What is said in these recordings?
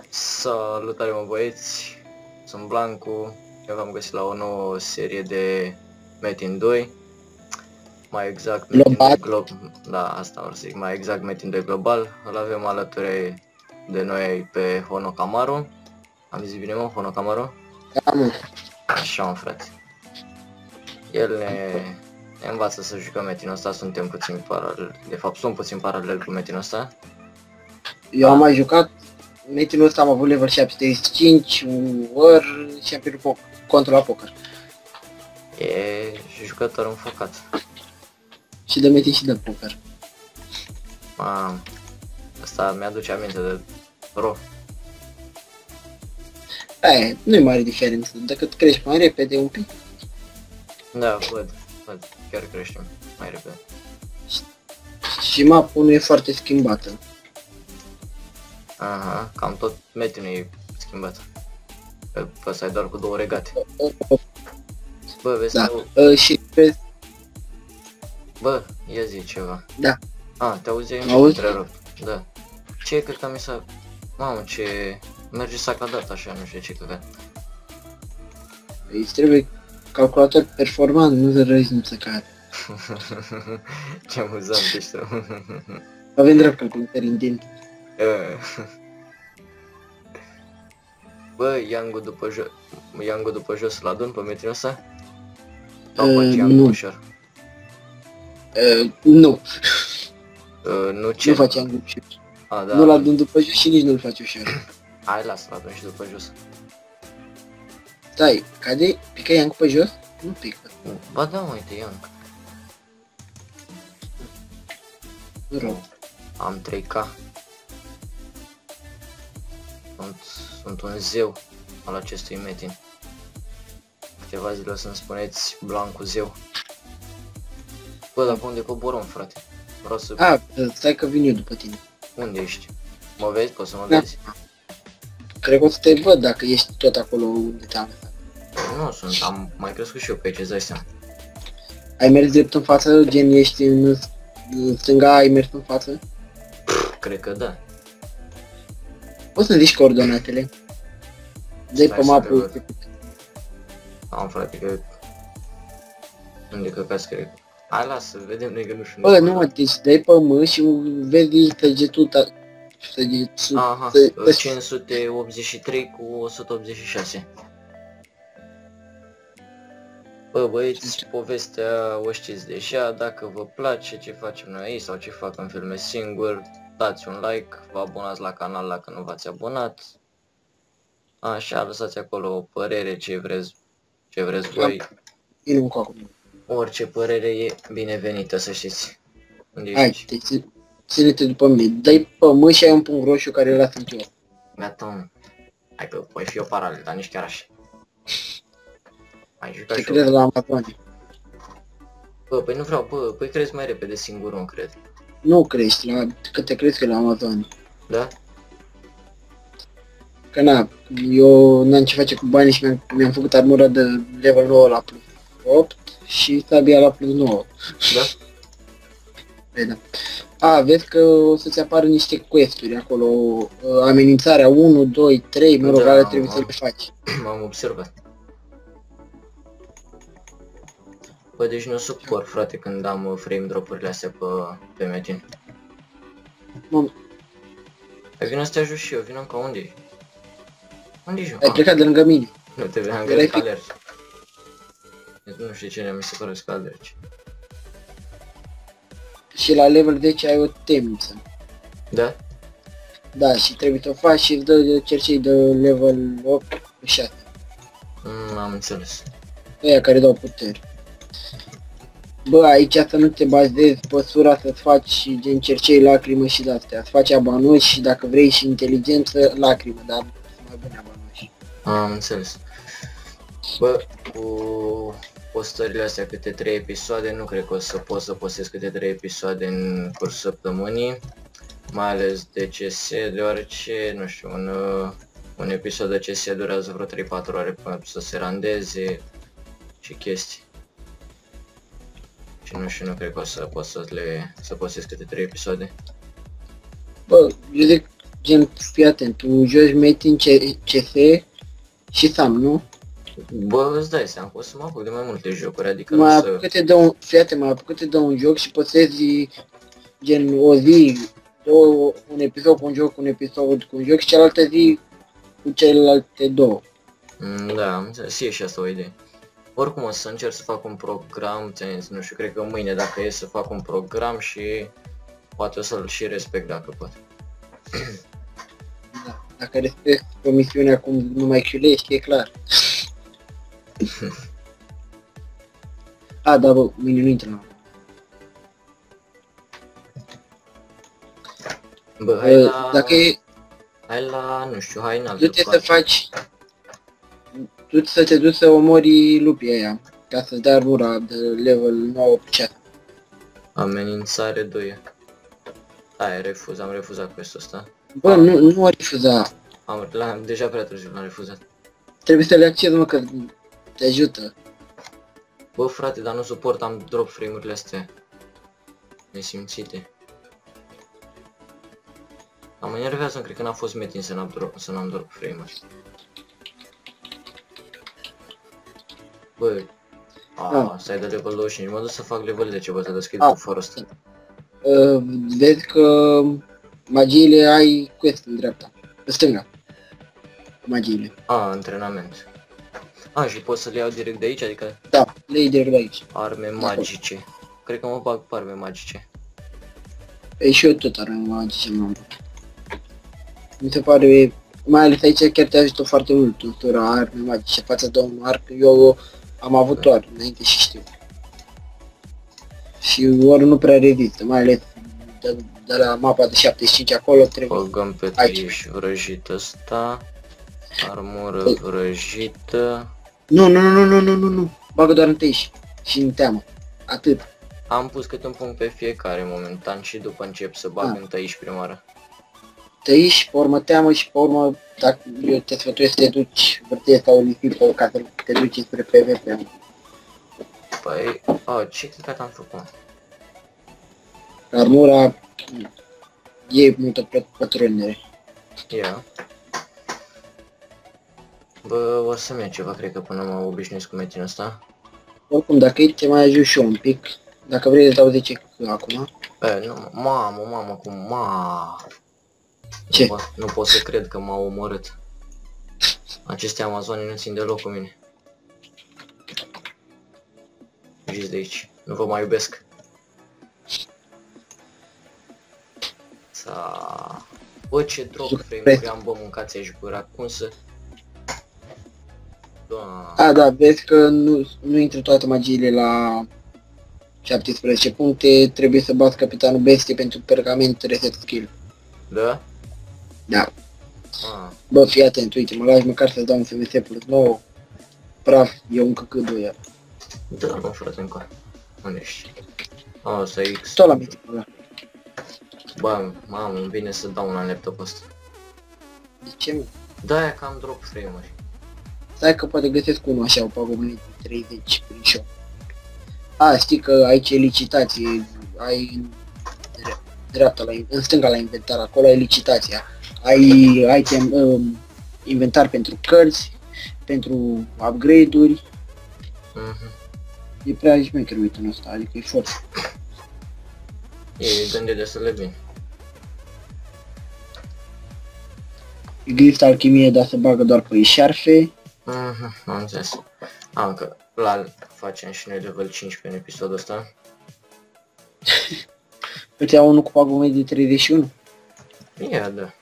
Salutare mă băieți, sunt Blancu, eu v-am găsit la o nouă serie de Metin 2. Mai exact Metin 2 Global, da, asta vreau să zic, mai exact Metin 2 Global. Îl avem alături de noi pe Honokamaru. Am zis bine mă, Honokamaru? Da, mă. Așa mă, frate. El ne învață să jucăm Metinul ăsta, suntem puțin paralel, de fapt sunt puțin paralel cu Metinul ăsta. Eu am mai jucat Metinul ăsta, am avut level 75 ori și am pierdut contul la poker. E jucător înfocat. Și de Metin și de poker. Asta mi-aduce aminte de Ro. Nu-i mare diferență, decât crești mai repede un pic. Da, văd, chiar creștem mai repede. Și mapul nu e foarte schimbată. Aha, cam tot Metinul e schimbat. Pe ăsta e doar cu două regate. Bă, vezi da. că... Și vezi... Bă, ia zi ceva. Da. Te auzi? Auzi? Da. Ce cred că mi s-a... Mamă, ce... Merge sacadat așa, nu știu ce căcat. Îți trebuie calculator performant, nu să răzi nu să cadă. Ce amuzant ești tu. Avem drept calculator indent. Bă, Yang-ul după jos la adun pe Metinul ăsta? Nu. Ușor? Nu. Nu ce? Nu face Yang ușor. Da. Nu-l adun după jos și nici nu-l face ușor. Hai, lasă-l adun și după jos. Stai, cade? Pică Yang pe jos? Nu pică. Ba da, uite, Yang. Nu rău. Am 3K. Sunt un zeu al acestui Metin. Câteva zile o să-mi spuneți Blancu zeu. Bă, dar pe unde coborăm, frate? Vreau să... Stai că vin eu după tine. Unde ești? Mă vezi? Poți să mă vezi? Cred că o să te văd dacă ești tot acolo unde te-am lăsat. Nu sunt, am mai crescut și eu pe aici, îți dai seama. Ai mers drept în față, gen ești în stânga, ai mers în față? Cred că da. Poți să-mi zici coordonatele? Dă-i pe mapul. Am, frate, că... Unde căcați, cred? Hai, lasă, vedem noi că nu știu. Bă, nu mă, deci dai pe mă și vezi săgetul. Aha, 583 cu 186. Bă, băieți, povestea o știți deja, dacă vă place ce facem noi aici sau ce fac în filme singur, dați un like, vă abonați la canal dacă nu v-ați abonat. Așa, lăsați acolo o părere, ce vreți voi. Orice părere e binevenită, să știți. Unde hai, ține-te după mine, dai pe mă și ai un punct roșu care îl sunt eu. Gata, mă. Hai că voi fi o paralel, dar nici chiar așa. Mai jucat te crezi la Amazon. Bă, păi nu vreau, păi crezi mai repede singur, nu cred. Nu crești, că te crezi că la Amazon. Da? Că eu n-am ce face cu banii și mi-am făcut armura de level 9 la plus 8 și sabia la plus 9. Da? Păi da. Vezi că o să-ți apară niște quest-uri acolo, amenințarea 1, 2, 3, mă rog, alea trebuie să le faci. M-am observat. Bă, deci nu suport, frate, când am frame drop-urile astea pe Metin. Ai vină să te ajut și eu, vină ca unde ești? Unde ești? Ai plecat de lângă mine. Nu te vedeam că alergi. Nu știu ce mi se pare că alergi. Și la level 10 ai o temniță. Da? Da, și trebuie să o faci și îți dă cercei de level 8 cu 6. Am înțeles. Aia care dau puteri. Bă, aici să nu te bazezi pe sura să-ți faci gen cercei, lacrimă și de-astea. Să faci abanoși și dacă vrei și inteligență, lacrimă, dar sunt mai bune abanoși. Am înțeles. Bă, cu postările astea câte 3 episoade, nu cred că o să pot să postez câte 3 episoade în cursul săptămânii. Mai ales de CS, deoarece, nu știu, un episod de CS durează vreo 3-4 ore până să se randeze și chestii. Și nu știu, nu cred că o să pot să postez câte 3 episoade. Bă, eu zic, gen, fii atent, tu joci Metin, CS și Sam, nu? Bă, îți dai seama că o să mă apuc de mai multe jocuri, adică Mai nu să... apucă-te de un, fii atent, mai apucă-te de un joc și postezi, gen, o zi, două, un episod cu un joc, un episod cu un joc și cealaltă zi cu celelalte două. Da, am înțeles, e și asta o idee. Oricum o să încerc să fac un program, nu știu, cred că mâine dacă e să fac un program și poate o să-l și respect dacă pot. Da. Dacă respecti promisiunea cum nu mai chiulești, e clar. A, da, bă, mâine nu intră la... Bă, hai la... Dacă e, Hai la, nu știu, hai în altă du-te să parte. faci... Du-te să te duci să omori lupii aia, ca să-ți dea armura de level 9 pe chat. Amenințare 2. Hai, am refuzat quest-ul ăsta. Bă, nu o refuza. Deja prea târziu l-am refuzat. Trebuie să le accezi, mă, că te ajută. Bă, frate, dar nu suportam drop frame-urile astea nesimțite. Am enervează, cred că n-a fost Metin să n-am drop frame-uri. Bă, stai de level 25, mă duc să fac level 10, bă, să deschid buforul ăsta. Vezi că magiile ai quest în dreapta, în stânga. Magiile. Antrenament. Și pot să le iau direct de aici, adică Da, le iei direct de aici. arme magice. Cred că mă bag pe arme magice. Păi și eu tot arme magice, mă. Mi se pare, mai ales aici chiar te ajută foarte mult tuturor arme magice față de un arc. Eu am avut doar înainte și știu. Și ori nu prea rezistă, mai ales de la mapa de 75 acolo trebuie. Băgăm pe triș vrăjit ăsta. Armură vrăjită. Nu. Bagă doar în teiș și în teamă. Atât. Am pus câte un punct pe fiecare momentan și după încep să bag în tăiș prima oară. Teiș, pe urmă teamă și pe urmă, dacă eu te sfătuiesc să te duci vârtie sau risipă ca să te duci spre PvP. Păi, ce clicat am făcut? Armura e multă pătrundere. Ia. Bă, o să-mi ia ceva, cred că până mă obișnuiesc cu metinul ăsta. Oricum, dacă e, te mai ajut și eu un pic. Dacă vrei îți dau 10 acum. Nu, mamă, cum, Ce? Bă, nu pot să cred că m-au omorât. Aceste amazone nu țin deloc cu mine. Fugiți de aici, nu vă mai iubesc. Bă, ce drop frame-uri am, bă, mâncați aici gura, cum să... Da, vezi că nu intră toate magiile la 17 puncte, trebuie să bați capitanul bestie pentru pergament reset skill. Da? Da. Bă, fii atent, uite, mă lași măcar să-ți dau un FMS plus 9. Praf, e un căcădu ăia. Da, mă, frate, încă. Unde ești? Ăsta e X. Tot la mitic ăla. Bă, mamă, îmi vine să dau una în laptop ăsta. De ce, mă? Da, că am drop frame-uri. Stai că poate găsesc unul așa, o pagubnit de 30 prin shop. Știi că aici e licitație, ai în dreapta, în stânga la inventar, acolo ai licitația. Ai item, inventar pentru cărți, pentru upgrade-uri. E prea șmecher uitul ăsta, adică e foarte. E gândit destul de bine. Glift alchimie, dar se bagă doar pe șarfe. Am înțeles. Încă facem și noi level 15 în episodul ăsta. Îți iau unul cu pagubnit de 31? Ia, da.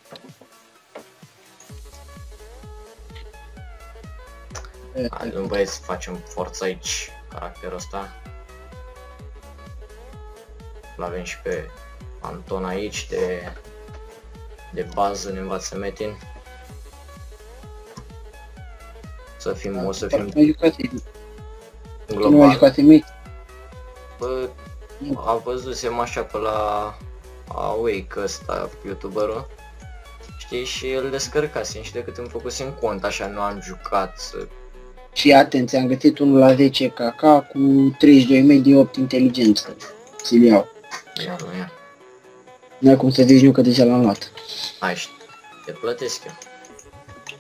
Hai, băieți, să facem forță aici, caracterul ăsta. L-avem și pe Anton aici, de bază, ne învață Metin. O să fim global. Nu mai jucați nimic? Bă, am văzusem așa pe la Awake ăsta, youtuberul. Știi, și el descărcasem și de cât îmi făcusem cont, așa nu am jucat. Și atenție, am găsit unul la 10 KK cu 32.000 de 8 inteligență. Ți-l iau. Ia. Nu ai cum să zici nu că deja l-am luat. Hai, te plătesc eu.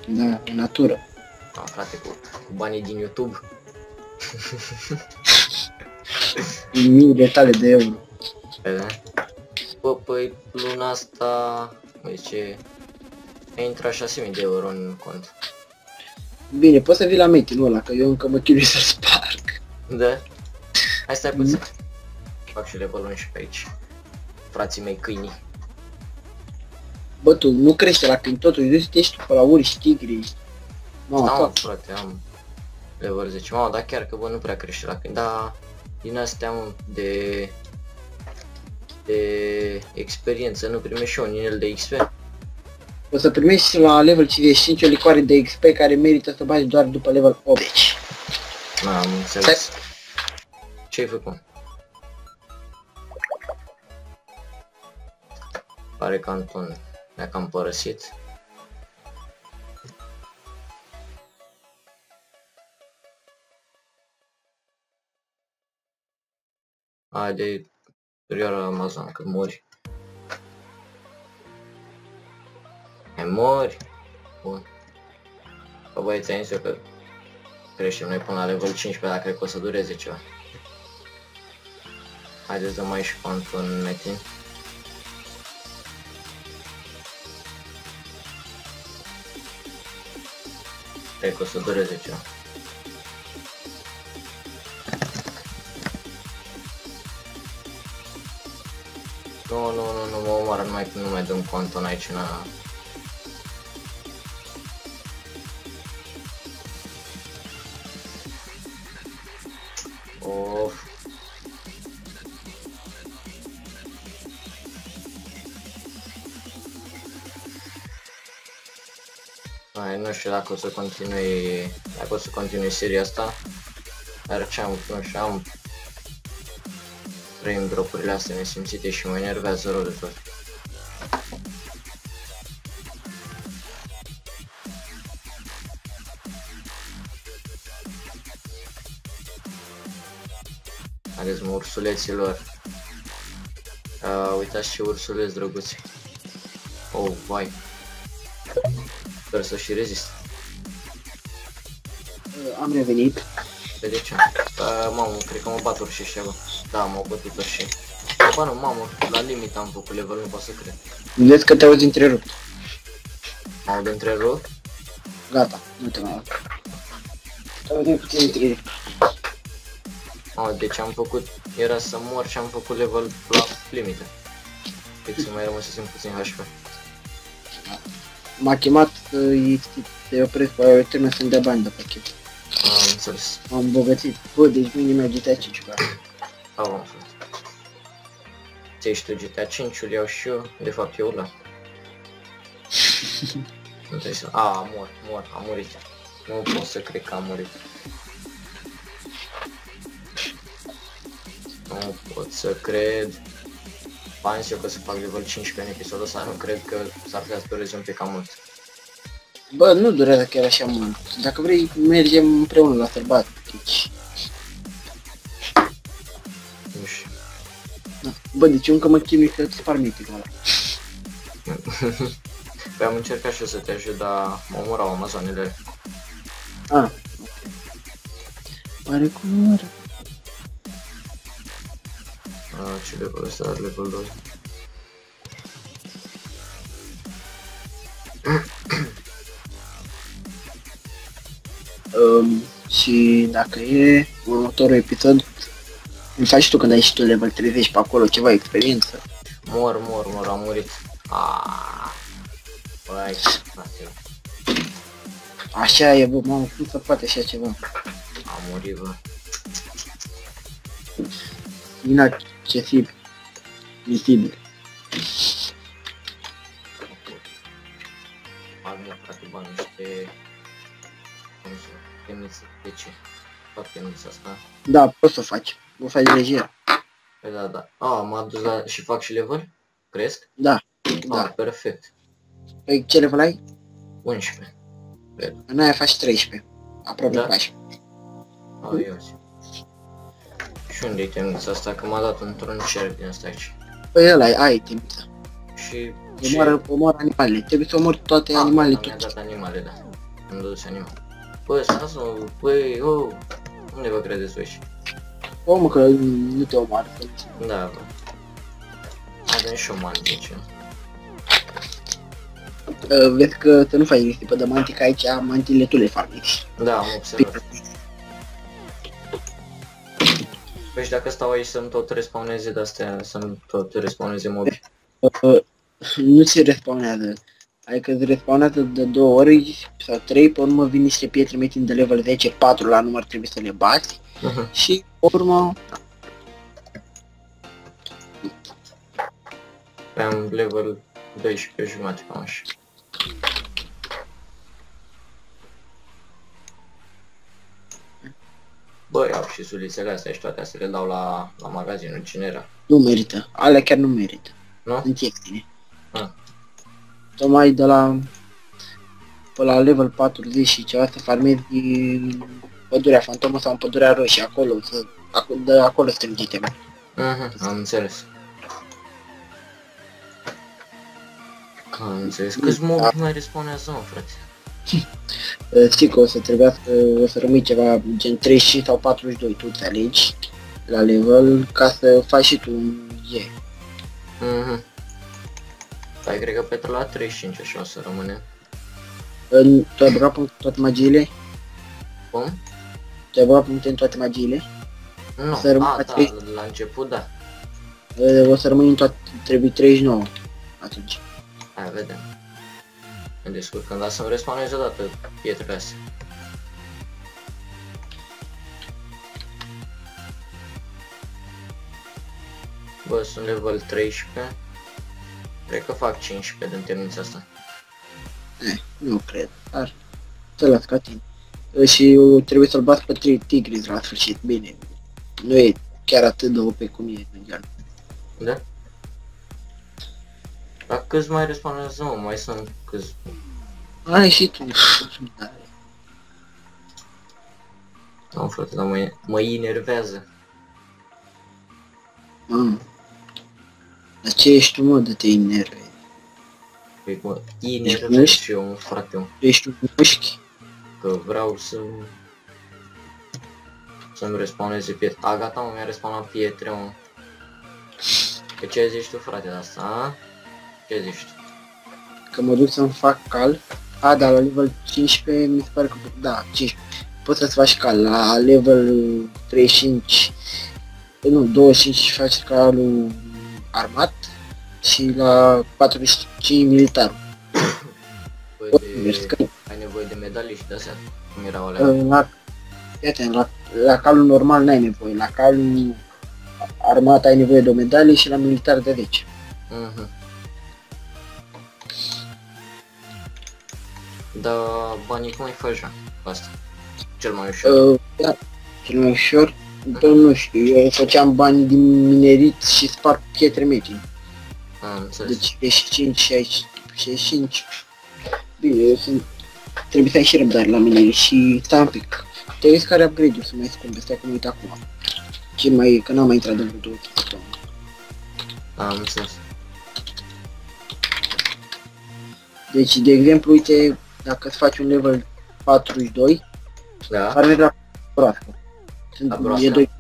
Da, în natură. Frate, cu banii din YouTube. Miile tale de euro. Bă, păi luna asta, zice, intră 6.000 de euro în cont. Bine, poți să vii la meeting-ul ăla, că eu încă mă chinui să-l sparg. Da? Hai stai puțin. Fac și level 11 pe aici. Frații mei câinii. Bă, tu nu crește la câini, totul, eu ești tu pe la urși, tigri. Da, mă, frate, am level 10. Mamă, dar chiar că bă, nu prea crește la câini, dar din astea mă, de experiență, nu primești și un inel de XP. O să primești la level 55 o licoare de XP care merită să bagi doar după level 80. Am înțeles. Ce-ai făcut? Pare că Anton ne-a cam părăsit. Haide, perioada Amazon, că mori. Mai mori? Bun. Bă, băieți, ai că creștem noi până la level 15, dar cred că o să dureze ceva. Haideți să mai și cu Anton Metin. Cred că o să dureze ceva. Nu mă omoară numai că nu mai dăm cu Anton aici în a... Of. Hai, nu știu dacă o să continui seria asta, dar ce am, nu știu, am frame drop-urile astea nesimțite și mă enervează rău de tot. Haideți mă, ursuleților. Uitați ce ursuleți drăguți. Oh, vai. Sper să și rezist. Am revenit. Pe de ce? Mamă, cred că mă bat urși ăștia, bă. Da, m-au bătut urși. Bă, nu, mamă, la limit am făcut level, nu pot să cred. Vedeți că te auzi întrerupt. M-au de întrerupt? Gata, nu te mai aud. Te auzi puțin întrerupt. Mamă, deci am făcut, era să mor și am făcut level la limită. Deci să mai rămăsesem puțin HP. M-a chemat să-i opresc pe aia, eu trebuie să-mi dea bani de pachet. Am înțeles. M-am îmbogățit. Bă, deci minim meu GTA 5 cu aia. Am frate. Ți-ai și tu GTA 5-ul, iau și eu, de fapt eu ăla. Nu trebuie să... am murit. Nu pot să cred că am murit. Nu pot să cred. Bani eu că să fac level 15 în episodul ăsta, nu cred că s-ar putea să dureze un pic cam mult. Bă, nu durează chiar așa mult. Dacă vrei, mergem împreună la sărbatici. Nu știu. Bă, deci eu încă mă chinui că îți par mitic ăla. Păi am încercat și eu să te ajut, dar mă omorau amazonele. Ah. Oare cum oare? Ce level ăsta are level 2. Și dacă e următorul episod, îmi faci tu când ai și tu level 30 pe acolo ceva experiență. Mor, am murit. Băi, frate. Așa e, bă, mamă, cum să poate așa ceva? Am murit, bă. Inaccesibil. Visibil. Am frate, bani niște... temniță. De ce? Fac temnița asta. Da, poți să o faci. O faci lejer. Păi da. M-a dus la... și fac și level? Cresc? Da. Da. Perfect. Păi ce level ai? 11. În aia faci 13. aproape Da? 14. Eu zi. Și unde e temnița asta? Că m-a dat într-un cerc din ăsta aici. Păi ăla ai temnița. Și Omor animalele. Trebuie să omori toate animalele. Mi-a dat animale, da. Am dus animale. Bă, stați-mă, băi, unde vă credeți voi aici? Omul că nu te omoară. Da, bă. Avem și o mantice. Vezi că să nu faci risipă de mantic aici, mantile tu le farmezi. Da, am observat. Păi și dacă stau aici să-mi tot respawneze de-astea, să-mi tot respawneze mobi. Nu se respawnează. Adică se respawnează de 2 ori sau 3, pe urmă vin niște pietre metin de level 10, 4 la număr, trebuie să le bați. Și pe urmă... Pe am level 12 jumate, cam așa. Bă, iau și sulițele astea și toate astea le dau la magazinul, cine era? Nu merită. Alea chiar nu merită. Nu? Sunt ieftine. Ah. Tocmai de la... Pe la level 40 și ceva să farmezi pădurea fantomă sau în pădurea roșie, acolo, de acolo strângi iteme. Am înțeles. Am înțeles. Câți mobi mai respawnează, mă, frate? Știi că o să trebuiască, o să rămâi ceva gen 35 sau 42, tu îți alegi la level ca să faci și tu un E. Păi cred că pentru la 35 așa o să rămâne. Tu ai băgat puncte în toate magiile? Cum? Tu ai băgat puncte în toate magiile? Nu, Să rămân da, 30. la început da. O să rămâi în toate, trebuie 39 atunci. Hai, vedem. Ne descurcăm, dar să-mi respawneze odată pietrele astea. Bă, sunt level 13. Cred că fac 15 din temnița asta. Nu cred, dar să las ca tine. Și trebuie să-l bați pe tigris la sfârșit, bine. Nu e chiar atât de OP cum e Median. Da? Dar câți mai respawnează, mă? Mai sunt câți? Ai și tu. Nu, frate, dar mă enervează. Mamă. Dar ce ești tu, mă, de te enervezi? Păi mă Ești enervez mușchi? și eu, frate, Ești un mușchi? că vreau să-mi respawneze pietre. A, gata, mă, mi-a respawnat pietre, mă. Că ce zici tu, frate, de asta, a? Ce zici tu? Că mă duc să-mi fac cal. A, dar la level 15 mi se pare că... Da, 15. Poți să-ți faci cal. La level 35... Nu, 25 faci calul armat. Și la 45 militar. Ai nevoie de medalii și de-astea? Cum erau alea? La calul normal n-ai nevoie. La calul armat ai nevoie de o medalie și la militar de 10. Dar banii cum îi faci, asta? Cel mai ușor? Da, cel mai ușor? Bă, nu știu, eu făceam bani din minerit și sparg pietre metin. Am înțeles. Deci 65. Bine, eu sunt... Trebuie să ai și răbdare la minerit și stai un pic. Te uiți care upgrade-uri sunt mai scumpe, stai că mă uit acum. Ce mai, că n-am mai intrat de vreo 2 săptămâni. Am înțeles. Deci, de exemplu, uite, dacă îți faci un level 42, Da? farmezi la broască. La broască? E 2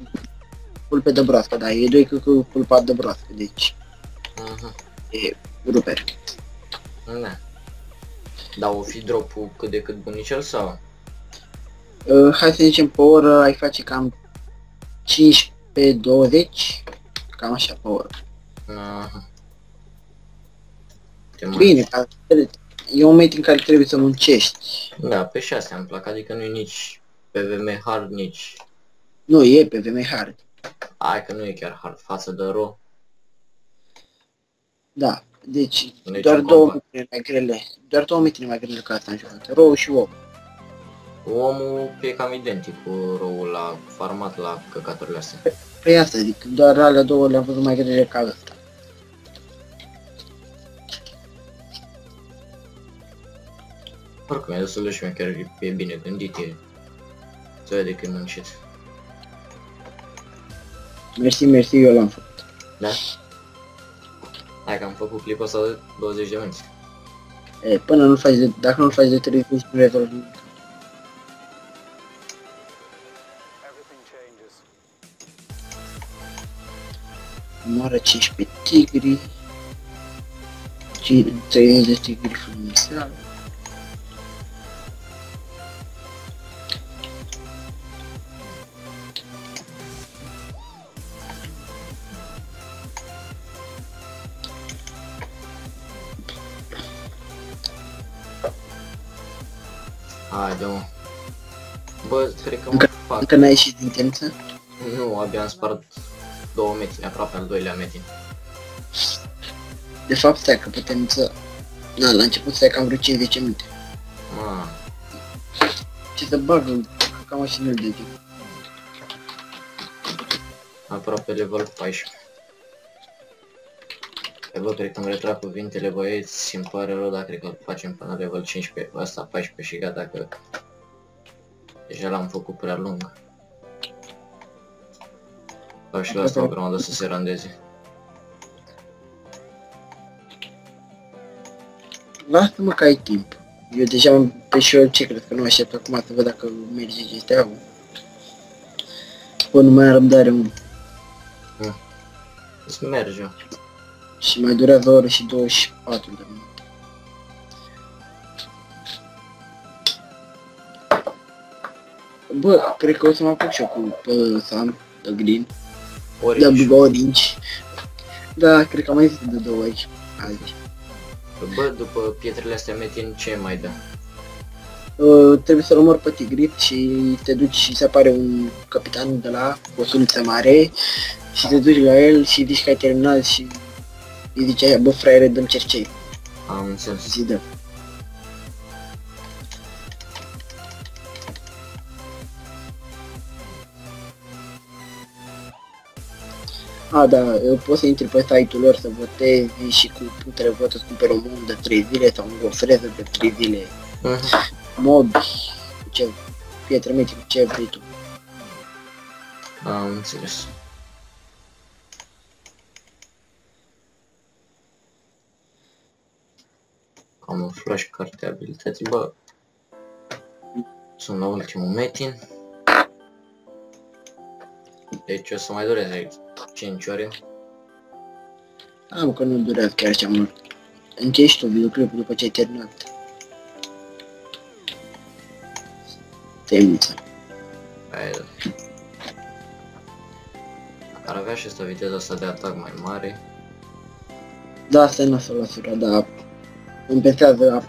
pulpe de broască, da, e 2 cu pulpat de broască, deci e ruper. Da. Dar o fi drop-ul cât de cât bunicel sau? Hai să zicem pe oră ai face cam 15-20, cam așa pe oră. Bine, e un moment în care trebuie să muncești. Da, pe 6 am plac, adică nu e nici PVM hard, nici... Nu, e pe VMI hard. Hai că nu e chiar hard față de ro. Da, deci Deci doar un două combat. mitine mai grele. Doar două mitine mai grele ca asta în jucat. Roul și om. Omul e cam identic cu roul la farmat la căcaturile astea. Păi asta zic, doar alea două le-am văzut mai grele ca ăsta. Oricum e destul de șmecher, e bine gândit, e Se vede că e muncit. Mersi, eu l-am făcut. Da? Hai că am făcut clipul ăsta de 20 de minute. E, până nu faci de, dacă nu faci de 30 nu rezolvi nimic. Moară 15 tigri. 30 de tigri frumos. Haide, mă. Bă, cred că mă fac. Încă n-ai ieșit din temniță? Nu, abia am spart 2 metine, aproape al doilea metin. De fapt, stai că pe temniță... Na, la început stai cam vreo 50 minute. Ma, Ce să bagă ca mașină de timp. aproape level 14. E, bă, cred că îmi retrag cuvintele, băieți, îmi pare rău, dar cred că îl facem până level 15, ăsta 14 și gata, că deja l-am făcut prea lung. Dau și la asta o grămadă să se randeze. Lasă-mă că ai timp. Eu deja am pe și eu ce cred că nu aștept acum să văd dacă merge GTA-ul. Bă, nu mai am răbdare, mă. Îți merge. Și mai durează o oră și 24 de minute. Bă, cred că o să mă apuc și eu cu Sam, The Green, The Big Orange. Da, cred că am mai zis de 2 ori azi. Bă, după pietrele astea metin, ce mai dă? Trebuie să-l omori pe tigrit și te duci și se apare un capitan de la o suliță mare și te duci la el și zici că ai terminat și îi zici aia, bă fraiere, dăm cercei. Am înțeles. Zi dă. A, da, poți să intri pe site-ul lor să votezi și cu punctele vot îți cumperi o mod de 3 zile sau o freză de 3 zile. Mod, ce, pietre metri, ce vrei tu. Am înțeles. Camuflaj, carte abilități, bă. Sunt la ultimul metin. Deci o să mai dureze 5 ore. Am că nu durează chiar așa mult. Încheiești tu videoclipul după ce ai terminat. Temnița. Hai, da. Dacă ar avea și asta viteza asta de atac mai mare. Da, asta e nasul la sura, dar compensează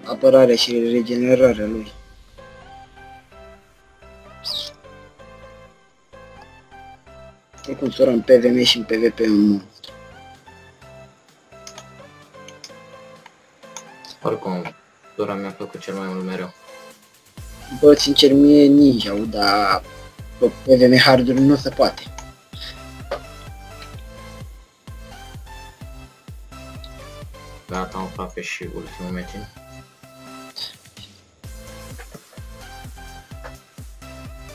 apărarea și regenerarea lui. Oricum sura în PvM și în PvP e un monstru. Oricum, sura mi-a plăcut cel mai mult mereu. Bă, sincer, mie ninja-ul, dar pe PvM harduri nu se poate. Gata, am aproape și ultimul metin.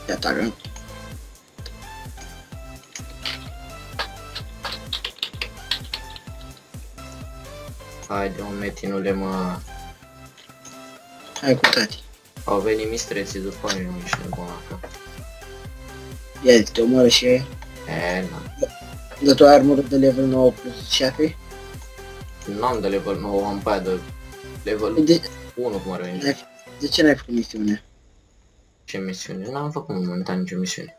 Gata, gata. Haide, un metinule, mă. Hai cu tati. Au venit mistreții după mine, nu ești nebun acá. Ia zi, te omoară și ei. Na. Dar tu ai armură de level 9 plus 6? Nu am de level 9, am pe aia de level De 1 cum ar veni. ce n-ai făcut misiune? Ce misiune? N-am făcut momentan nicio misiune.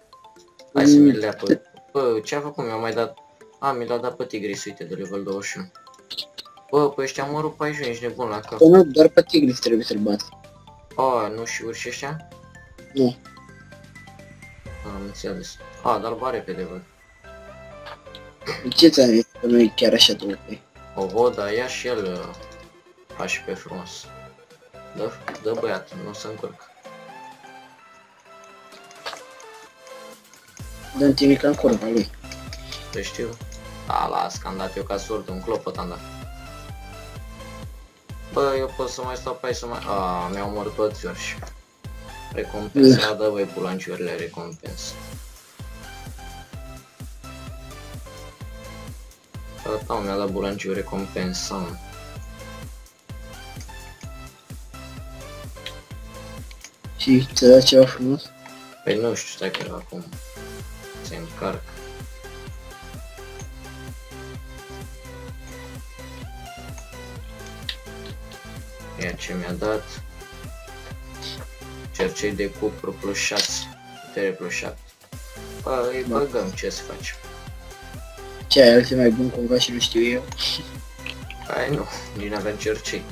Hai să mi-l dea pe... Bă, ce a făcut? Mi-a mai dat... A, mi l-a dat pe Tigris, uite, de level 21. Bă, pe ăștia mă rup 14, ești nebun la cap. Păi nu, doar pe Tigris trebuie să-l bați. A, nu și urși ăștia? Nu. Am înțeles. A, dar ba repede, bă. De ce ți-am zis că nu e chiar așa de OP? O văd, dar ia și el HP frumos. Dă băiat, nu se încurcă. Dă-mi timica în curva lui. Să știu. Da, las, că am dat eu ca surd, un clopot am dat. Bă, eu pot să mai stau pe aici să mai... A, mi-au omorât toți orși. Recompensa, dă voi bulanciurile recompensă. Da, mi-a dat bulanciu recompensa. Și ți-a dat ceva frumos? Păi nu știu, stai că acum se încarc. Ia ce mi-a dat. Cercei de cupru plus 6. Putere plus 7. Bă, îi băgăm, ce să facem? Ce ai alții mai bun cumva și nu știu eu? Hai nu, nici n-avem cercei.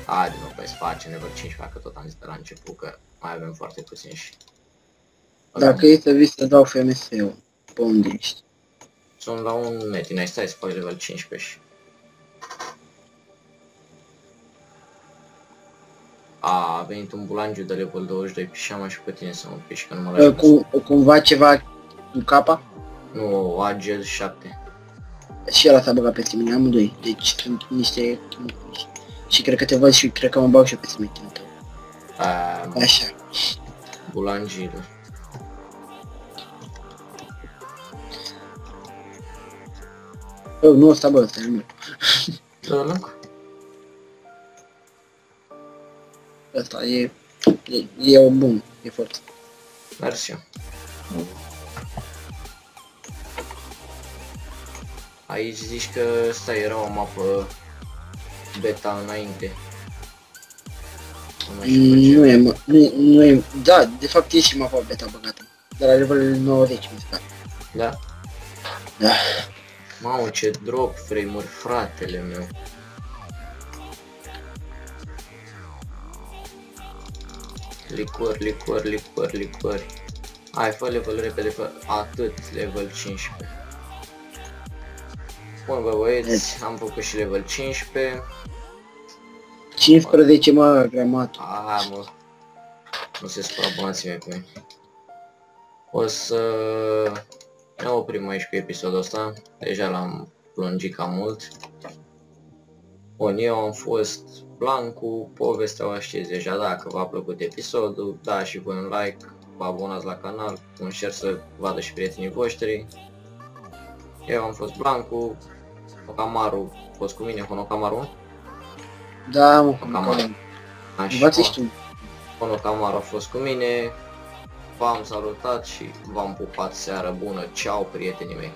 Haide mă, păi să facem level 15, că tot am zis de la început că mai avem foarte puțin și... Dacă e să vii să dau FMS-ul, pe unde ești? Sunt la un metin, stai să faci level 15 și... A venit un bulangiu de level 22 pe șama și pe tine să mă piși, că nu mă lași. Cumva ceva cu capa? Nu, AGL 7. Și ăla s-a băgat peste mine, amândoi, deci sunt niște... Și cred că te văd și cred că mă bag și eu peste mine tău. Așa. Bulangiile. Nu ăsta, bă, ăsta e al meu. Da, Ăsta e bun, e foarte. mersi. Aici zici că asta era o mapă beta înainte. Nu e, mă, nu e, da, de fapt e și mapa beta băgată. Dar la level 90 mi se pare. Da? Da. Mamă, ce drop frame-uri, fratele meu. Licori. Hai, fă level repede, fă atât, level 15. Bun, bă, băieți, am făcut și level 15. 15, mă, gramatul. Mă. Nu se supăra abonații mei pe mine. O să ne oprim aici cu episodul ăsta. Deja l-am lungit cam mult. Bun, eu am fost Blancu, povestea o știți deja. Dacă v-a plăcut episodul, dați și voi un like, vă abonați la canal, un share să vadă și prietenii voștri. Eu am fost Blancu, Nocamaru a fost cu mine, Nocamaru? Da, mă, Nocamaru. Învață-și tu. Nocamaru a fost cu mine, v-am salutat și v-am pupat, seară bună, ceau prietenii mei!